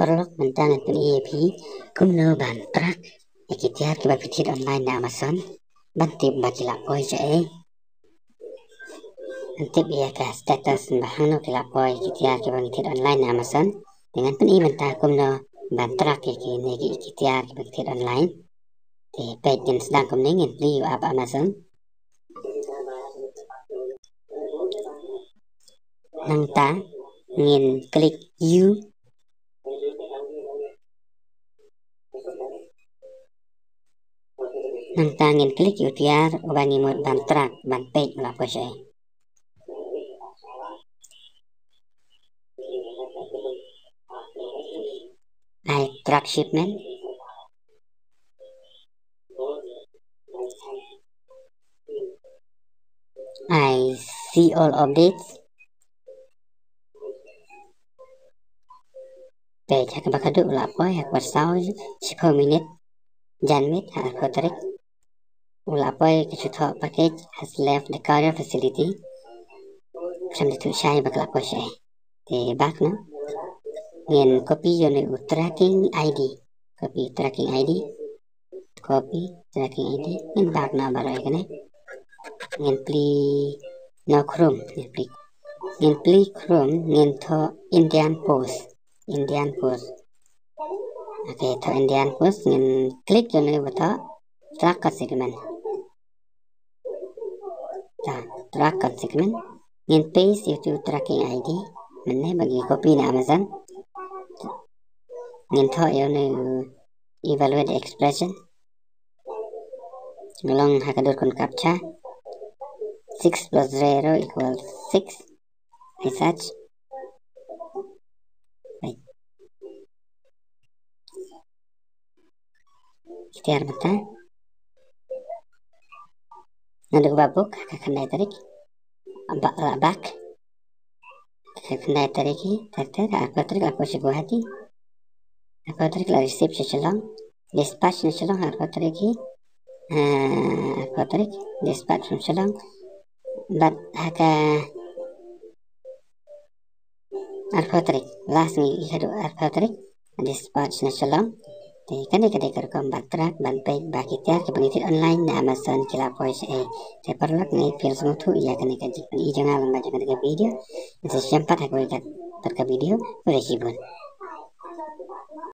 perlu mentang EP Kumno ban trak tiar ke Thied online na Amazon bantip baca lapoi shaei antip ia ke status bahano ke lapoi tiar ke Thied online na Amazon dengan mentang Kumno ban trak ke negi tiar ke Thied online thì page yang sedang kumning yang beli apa Amazon nang ta ngin klik you nang ta ngin klik you tiar ubani mod ban trak ban page lapoi shaei I track shipment I see all updates page hak bakadu lapoi hak bersau 10 minit janmit hak kotarik lapoi kecuto package has left the courier facility sampai tu shaei bak lapoi shaei thì bác nó nghiền copy vô này tracking ID copy tracking ID nghiền bác nó bảo cái này nghiền pli no chrome nghiền pli chrome nghiền tho Indian Post okay tho Indian Post nghiền click vô này vào tho track segment track segment nghiền paste itu tracking ID mana bagi copy na Amazon nghiền tho vô này evaluate expression long hakador kon captcha 6 plus 0 equals 6 research baik tiar bata nanduk babuk kakandai tarik ambak rabak kakandai tariki takter aku tarik aku sebuah hati aku tarik la receipt sechalong dispatch sechalong aku tariki aku tarik dispatch sechalong but haka aku tarik last ni ihadu aku tarik dispatch sechalong thì cái này còn bạn track bạn page bagi tiar ke Thied online na Amazon kila poi shaei te perlu ni feel semua tu ya kan i jangan lembaga video. Sampai jumpa di video berikutnya.